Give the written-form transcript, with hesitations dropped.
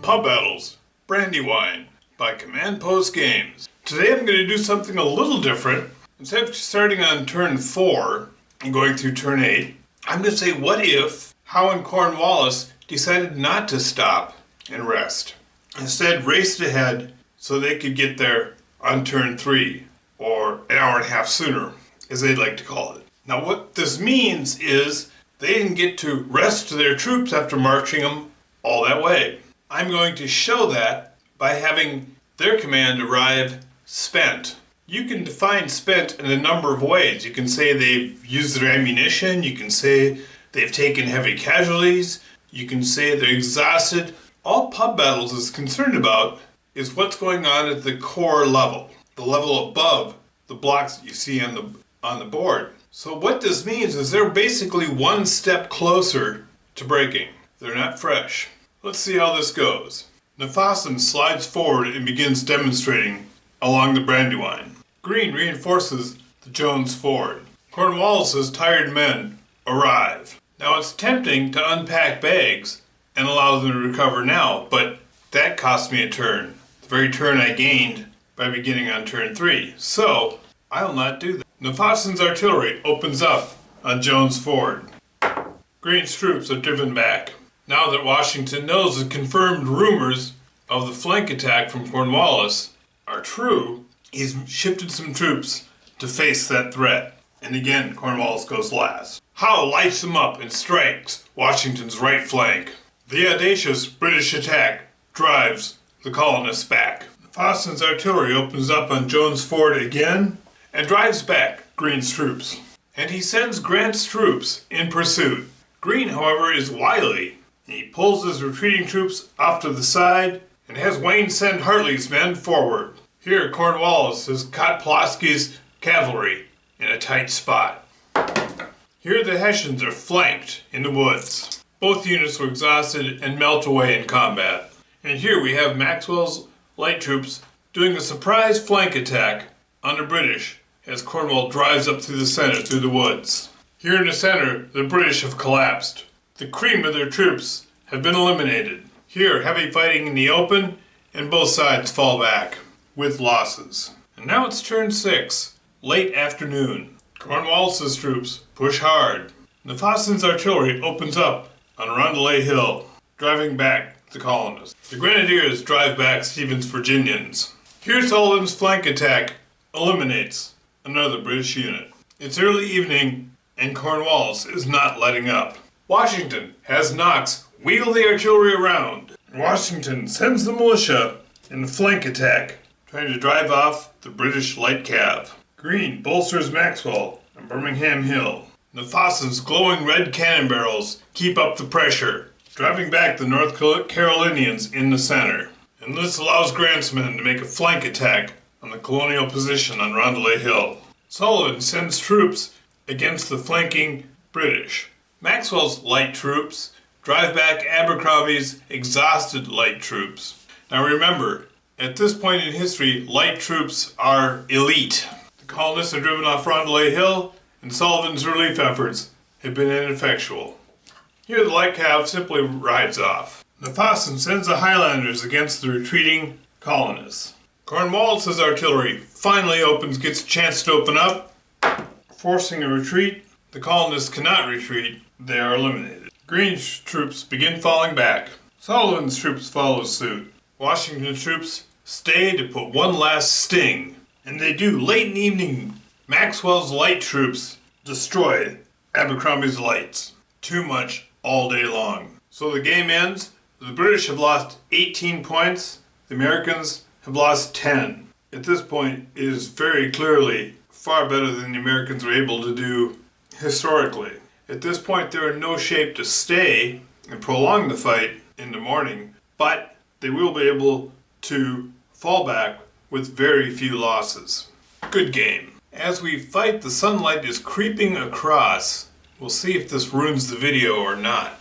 Pub Battles, Brandywine by Command Post Games. Today I'm going to do something a little different. Instead of starting on turn 4 and going through turn 8, I'm going to say what if Howe and Cornwallis decided not to stop and rest. Instead raced ahead so they could get there on turn 3, or an hour and a half sooner, as they'd like to call it. Now what this means is they didn't get to rest their troops after marching them all that way. I'm going to show that by having their command arrive spent. You can define spent in a number of ways. You can say they've used their ammunition, you can say they've taken heavy casualties, you can say they're exhausted. All Pub Battles is concerned about is what's going on at the core level, the level above the blocks that you see on the board. So what this means is they're basically one step closer to breaking. They're not fresh. Let's see how this goes. Nefassin slides forward and begins demonstrating along the Brandywine. Green reinforces the Jones Ford. Cornwallis's tired men arrive. Now it's tempting to unpack bags and allow them to recover now, but that cost me a turn. The very turn I gained by beginning on turn 3. So I'll not do that. Nefassin's artillery opens up on Jones Ford. Green's troops are driven back. Now that Washington knows the confirmed rumors of the flank attack from Cornwallis are true, he's shifted some troops to face that threat. And again, Cornwallis goes last. Howe lights them up and strikes Washington's right flank. The audacious British attack drives the colonists back. Nefassin's artillery opens up on Jones Ford again and drives back Green's troops. And he sends Grant's troops in pursuit. Green, however, is wily. He pulls his retreating troops off to the side and has Wayne send Hartley's men forward. Here, Cornwallis has caught Pulaski's cavalry in a tight spot. Here the Hessians are flanked in the woods. Both units were exhausted and melt away in combat. And here we have Maxwell's light troops doing a surprise flank attack on the British as Cornwall drives up through the center through the woods. Here in the center, the British have collapsed. The cream of their troops have been eliminated. Here, heavy fighting in the open, and both sides fall back with losses. And now it's turn 6, late afternoon. Cornwallis's troops push hard. Nefassin's artillery opens up on Rondelay Hill, driving back the colonists. The Grenadiers drive back Stevens' Virginians. Here Sullivan's flank attack eliminates another British unit. It's early evening, and Cornwallis is not letting up. Washington has Knox wheel the artillery around. Washington sends the militia in the flank attack, trying to drive off the British light cav. Green bolsters Maxwell on Birmingham Hill. Nefassin's glowing red cannon barrels keep up the pressure, driving back the North Carolinians in the center. And this allows Grant's men to make a flank attack on the colonial position on Rondelay Hill. Sullivan sends troops against the flanking British. Maxwell's light troops drive back Abercrombie's exhausted light troops. Now remember, at this point in history, light troops are elite. The colonists are driven off Rondelay Hill, and Sullivan's relief efforts have been ineffectual. Here the light cav simply rides off. Nefassin sends the Highlanders against the retreating colonists. Cornwallis's artillery finally gets a chance to open up, forcing a retreat. The colonists cannot retreat. They are eliminated. Green's troops begin falling back. Sullivan's troops follow suit. Washington's troops stay to put one last sting. And they do. Late in the evening, Maxwell's light troops destroy Abercrombie's lights. Too much all day long. So the game ends. The British have lost 18 points. The Americans have lost 10. At this point, it is very clearly far better than the Americans were able to do historically. At this point, they're in no shape to stay and prolong the fight in the morning, but they will be able to fall back with very few losses. Good game. As we fight, the sunlight is creeping across. We'll see if this ruins the video or not.